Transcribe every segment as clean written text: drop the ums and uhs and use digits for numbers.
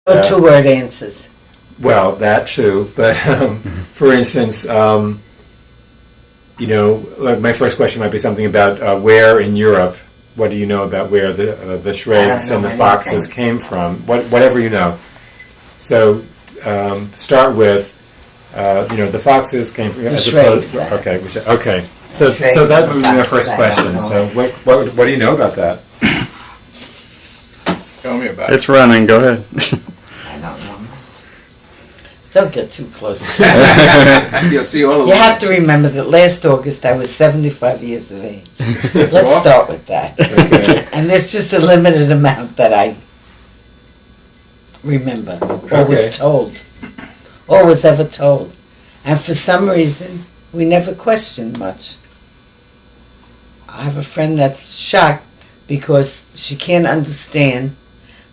Oh, two-word answers. Well, that too, but for instance, like my first question might be something about where in Europe. What do you know about where the Shrages and the Foxes came from? Whatever you know. So start with the Foxes came from the Shrages. Okay. So that would be my first question. So what do you know about that? Tell me about it. It's running. Go ahead. I don't know. Don't get too close. You'll see all of You have to remember that last August I was 75 years of age. Let's start with that. Okay. And there's just a limited amount that I remember or was told or was ever told. And for some reason, we never questioned much. I have a friend that's shocked because she can't understand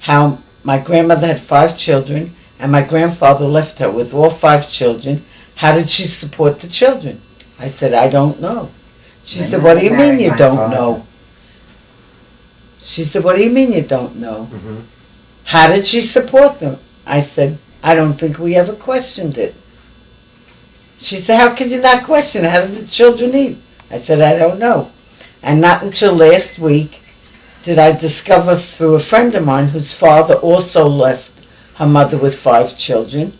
how my grandmother had 5 children and my grandfather left her with all 5 children. How did she support the children? I said, I don't know. She said, what do you mean you don't know? She said, what do you mean you don't know? Mm-hmm. How did she support them? I said, I don't think we ever questioned it. She said, how could you not question it? How did the children eat? I said, I don't know. And not until last week did I discover through a friend of mine whose father also left her mother with 5 children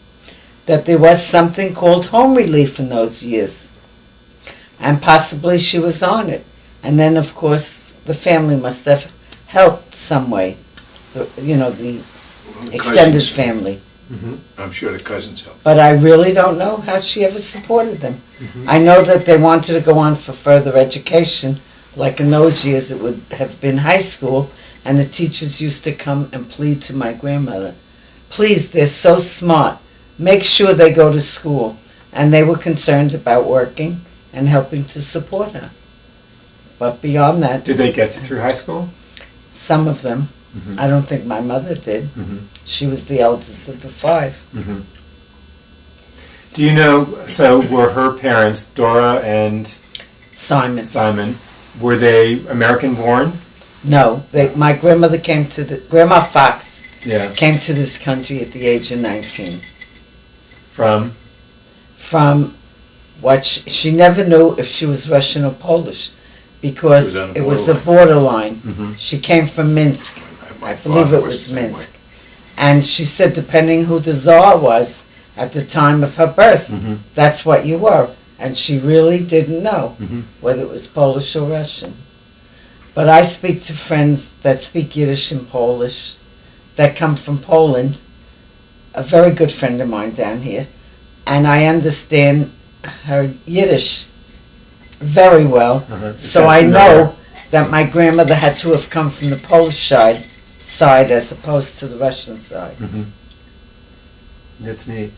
that there was something called home relief in those years. And possibly she was on it. And then, of course, the family must have helped some way. The extended family. Mm-hmm. I'm sure the cousins helped. But I really don't know how she ever supported them. Mm-hmm. I know that they wanted to go on for further education. Like in those years, it would have been high school, and the teachers used to come and plead to my grandmother, please, they're so smart, make sure they go to school. And they were concerned about working and helping to support her. But beyond that... Did they get through high school? Some of them. Mm-hmm. I don't think my mother did. Mm-hmm. She was the eldest of the 5. Mm-hmm. Do you know, so were her parents, Dora and Simon, were they American born? No, my grandmother came to Grandma Fox came to this country at the age of 19. From what she never knew if she was Russian or Polish, because it was a borderline. Mm-hmm. She came from Minsk. I believe it was Minsk. And she said depending who the Tsar was at the time of her birth, mm-hmm. that's what you were. And she really didn't know mm-hmm. whether it was Polish or Russian. But I speak to friends that speak Yiddish and Polish that come from Poland, a very good friend of mine down here, and I understand her Yiddish very well. Uh-huh. So I know that my grandmother had to have come from the Polish side as opposed to the Russian side. Mm-hmm. That's neat.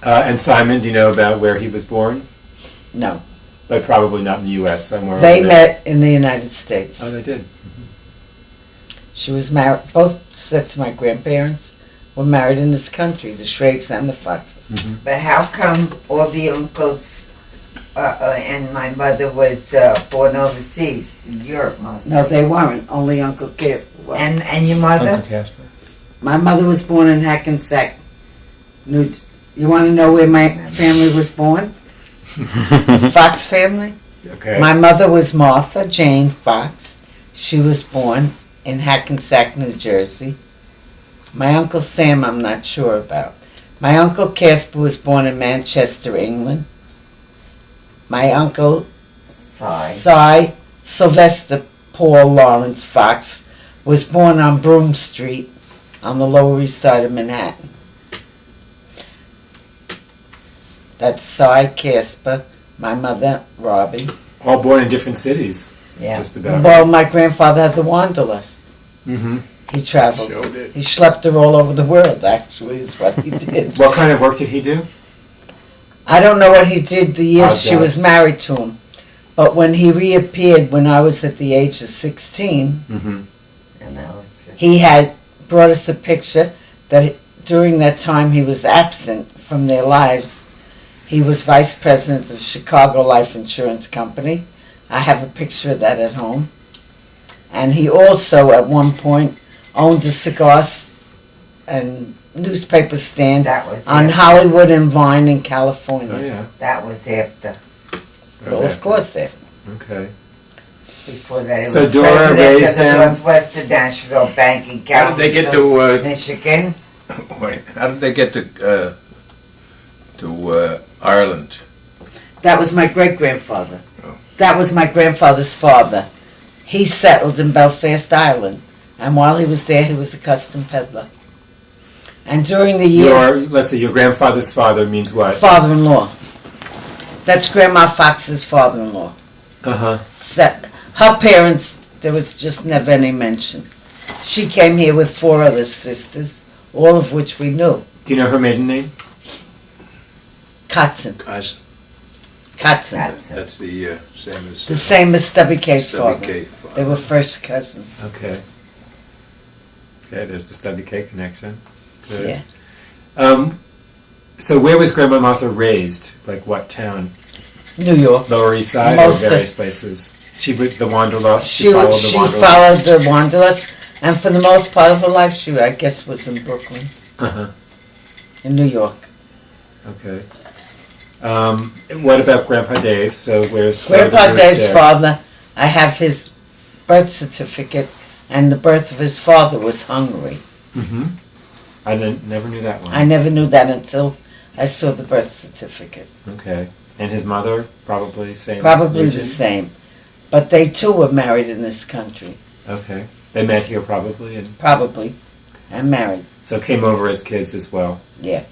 And Simon, do you know about where he was born? No. But probably not in the U.S., somewhere They over there. met in the United States. Oh, they did? Mm-hmm. She was married, both sets of my grandparents were married in this country, the Shrages and the Foxes. Mm-hmm. But how come all the uncles and my mother was born overseas, in Europe mostly? No, they weren't. Only Uncle Casper was. And your mother? Uncle Casper. My mother was born in Hackensack, New. You want to know where my family was born? The Fox family. Okay. My mother was Martha Jane Fox. She was born in Hackensack, New Jersey. My Uncle Sam, I'm not sure about. My Uncle Casper was born in Manchester, England. My Uncle Cy Sylvester Paul Lawrence Fox was born on Broome Street on the Lower East Side of Manhattan. That's Cy Casper, my mother, Robbie. All born in different cities. Yeah. Just about. Well, my grandfather had the wanderlust. Mm-hmm. He traveled. Sure did. He schlepped her all over the world, actually, is what he did. What kind of work did he do? I don't know what he did the years How's she that? was married to him. But when he reappeared when I was at the age of 16, Mm-hmm. And I was he had brought us a picture that during that time he was absent from their lives. He was vice president of Chicago Life Insurance Company. I have a picture of that at home. And he also, at one point, owned a cigar and newspaper stand That was on after. Hollywood and Vine in California. Oh yeah. That was after. That was Well, of after. course, they. Okay. Before that, it So was Dora president raised of the them- Northwestern National Bank in How did they get to? Michigan. Wait, how did they get to Ireland? That was my great grandfather. Oh. That was my grandfather's father. He settled in Belfast, Ireland, and while he was there, he was a custom peddler. And during the years, Let's see, your grandfather's father means what? father-in-law. That's Grandma Fox's father-in-law. Uh-huh. Her parents, there was just never any mention. She came here with 4 other sisters, all of which we knew. Do you know her maiden name? Katzen. Cousin. Katzen. That's the same as The same as Stubby K's Stubby father. K. They were first cousins. Okay. Okay, there's the Stubby K connection. Good. Yeah. So where was Grandma Martha raised? Like what town? New York. Lower East Side Most or of- various places? She with the Wanderlust? She followed the Wanderlust, and for the most part of her life, she, I guess, was in Brooklyn, Uh-huh. in New York. Okay. What about Grandpa Dave? So where are Grandpa the roots Dave's there? father, I have his birth certificate, and the birth of his father was Hungary. Mm-hmm. I never knew that one. I never knew that until I saw the birth certificate. Okay. And his mother, probably same Probably region? the same. But they too were married in this country. Okay. They met here probably, and Probably. And married. so came over as kids as well. Yeah.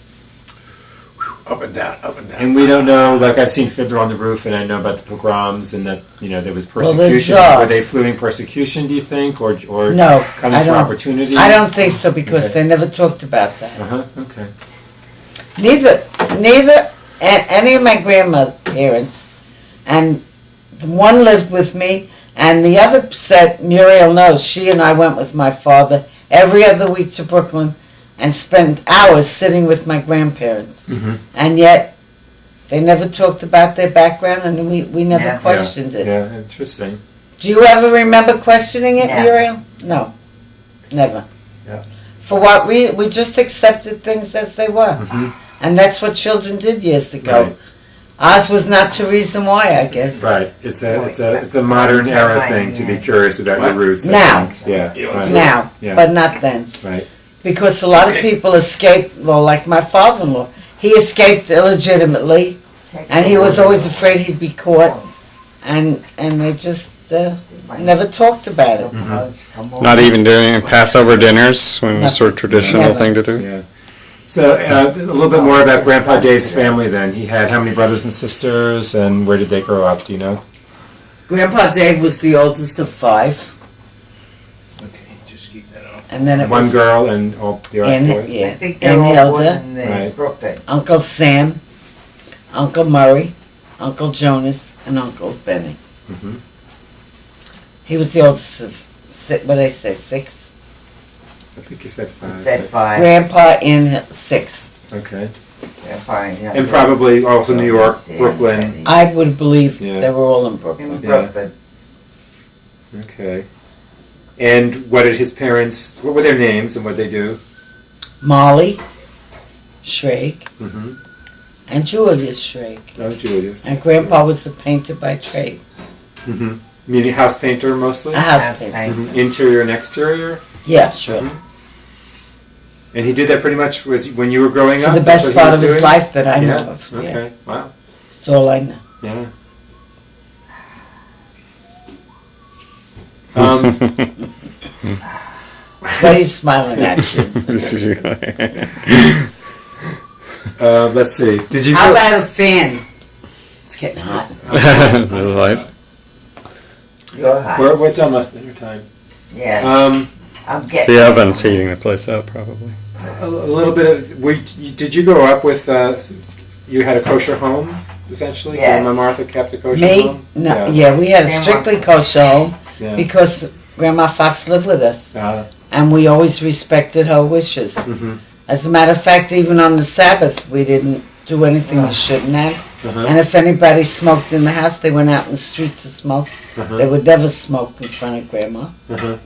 Up and down, up and down. And we don't know, like I've seen Fiddler on the Roof, and I know about the pogroms, and that, there was Well, persecution. there's, Were they fleeing persecution, do you think, or No, coming I for don't. opportunity? I don't think so because Okay. they never talked about that. Uh-huh, okay. Neither any of my grandparents, and the one lived with me, and the other said, Muriel knows, she and I went with my father every other week to Brooklyn and spent hours sitting with my grandparents. Mm-hmm. And yet, they never talked about their background, and we never Yeah. questioned it. Yeah, interesting. Do you ever remember questioning it, No. Muriel? No, never. Yeah. For what we just accepted things as they were. Mhm. And that's what children did years ago. Right. Ours was not to reason why, I guess. Right. It's a modern era thing to be curious about your roots. I Now. think. Yeah. Right. Now, Yeah. but not then. Right. Because a lot of people escaped, well, like my father-in-law. He escaped illegitimately, and he was always afraid he'd be caught, and they just never talked about it. Not even doing Passover dinners when it was sort of traditional Never. thing to do. Yeah. So a little bit more about Grandpa Dave's family. Then he had how many brothers and sisters, and where did they grow up? Do you know? Grandpa Dave was the oldest of 5, Okay, just keep that off. and then it One was girl and all the rest And- boys. yeah. I think they're And all born Hilda. in Right. Brooklyn. Uncle Sam, Uncle Murray, Uncle Jonas, and Uncle Benny. Mm-hmm. He was the oldest of, what did I say, 6? I think you said 5. Said 5. Grandpa in 6. Okay. And probably also New York, Brooklyn. I would believe Yeah. they were all in In Brooklyn. Brooklyn. Okay. And what did his parents? What were their names and what did they do? Molly, Shrage, Mm-hmm. and Julius Shrage. Oh, Julius. And Grandpa was a painter by trade, Mm-hmm. Meaning house painter mostly. a house House painter. painter. Mhm. Interior and exterior. Yeah, sure. Mhm. And he did that pretty much was when you were growing For up. the that's best what he part was of his doing? life that I Yeah. know of. Yeah, Okay. Wow. that's all I know. Yeah. Um, But he's smiling at you. let's see. Did you? How about a fan? It's getting hot. The lights. You're hot. We're almost dinner time. Yeah. I'm getting. The oven's heating the place up, probably. A little bit of. Did you grow up with? You had a kosher home, essentially. Yes. Grandma Martha kept a kosher Me? home. No. Yeah, we had a Grandma. strictly kosher home Yeah. because Grandma Fox lived with us, Mm-hmm. and we always respected her wishes. As a matter of fact, even on the Sabbath, we didn't do anything we shouldn't have. Uh-huh. And if anybody smoked in the house, they went out in the street to smoke. Uh-huh. They would never smoke in front of Grandma. Uh-huh.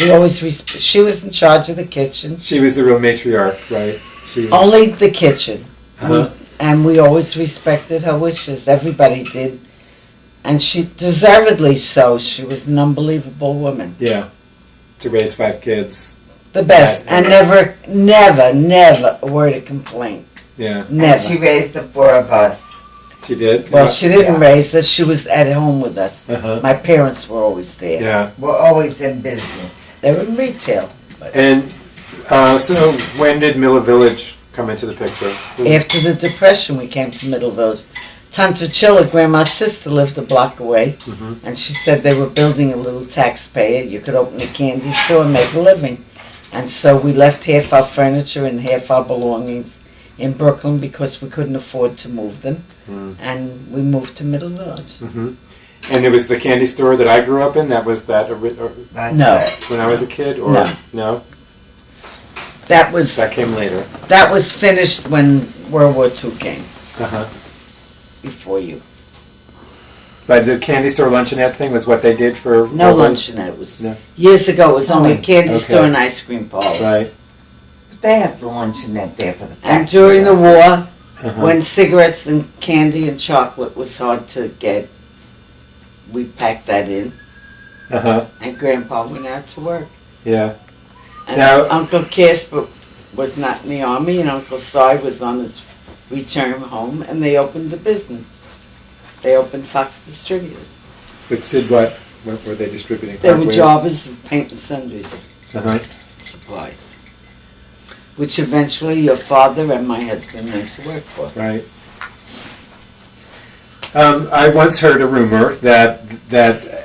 We always she was in charge of the kitchen. She was the real matriarch, right? She was, Only the kitchen. Uh-huh. And we always respected her wishes. Everybody did. And she, deservedly so, she was an unbelievable woman. Yeah. To raise 5 kids. The best. Yeah. And never a word of complaint. Yeah. Never. And she raised the 4 of us. She did? Well, she didn't Yeah. raise us. She was at home with us. Uh-huh. My parents were always there. Yeah. We're always in business. They were in retail. But And so when did Miller Village come into the picture? after the Depression, we came to Middle Village. Tante Chilla, Grandma's sister, lived a block away. Mhm. And she said they were building a little taxpayer. You could open a candy store and make a living. And so we left half our furniture and half our belongings in Brooklyn because we couldn't afford to move them. Mm. And we moved to Middle Village. Hmm. And it was the candy store that I grew up in. That was that That's No. it. when I was a kid, or No. That was came later. finished when World War II came, Uh-huh. before you. But the candy store luncheonette thing was what they did for No luncheonette. It was No. years ago. It was only a candy Okay. store and ice cream parlor. Right. But they had the luncheonette there for the And factory during the war, Uh-huh. when cigarettes and candy and chocolate was hard to get, we packed that in, Uh-huh. and Grandpa went out to work. Yeah. And Now- Uncle Casper was not in the army, and Uncle Cy was on his return home, and they opened the business. They opened Fox Distributors. Which did what? What were they distributing? They were Hardware? jobbers of paint and sundries Uh-huh. supplies, which eventually your father and my husband went to work for. Right. I once heard a rumor that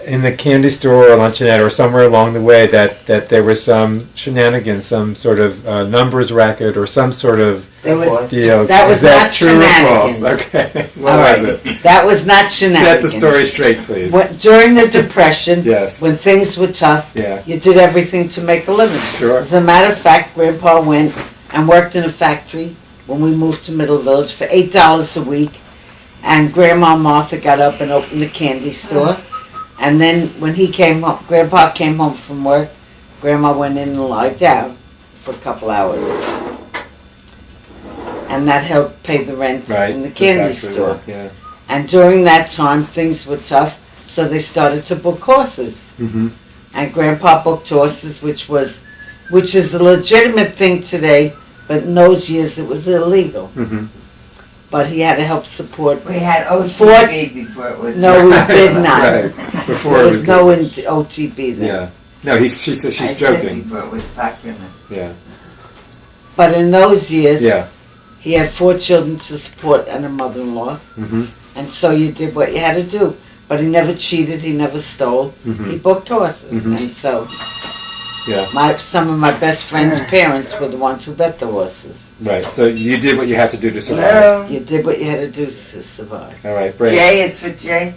in the candy store or luncheonette or somewhere along the way that there was some shenanigans, some sort of numbers racket or some sort of There was deal. That was Is that not true shenanigans. or false? Okay. What All was right. it? That was not Set shenanigans. the story straight, please. During the Depression, Yes. when things were tough, Yeah. you did everything to make a living. Sure. As a matter of fact, Grandpa went and worked in a factory when we moved to Middle Village for $8 a week, and Grandma Martha got up and opened the candy store. And then when he came home, Grandpa came home from work, Grandma went in and lied down for a couple hours. And that helped pay the rent Right. in the candy factory store. work, Yeah. And during that time, things were tough, so they started to book horses. Mm-hmm. And Grandpa booked horses, which is a legitimate thing today, but in those years it was illegal. Mm-hmm. But he had to help support. We had Before- OCB before it was. No, we did not. Right. Before There it was was no good. OTB then. Yeah. No, she says I she's said joking. before it was popular. Yeah. But in those years, Yeah. he had 4 children to support and a mother-in-law, Mm-hmm. and so you did what you had to do. But he never cheated, he never stole. Mhm. He booked horses, Mhm. and so Yeah. some of my best friends' parents were the ones who bet the horses. Right. So you did what you have to do to survive. Hello. You did what you had to do to survive. All right. Brave. Jay, it's for Jay.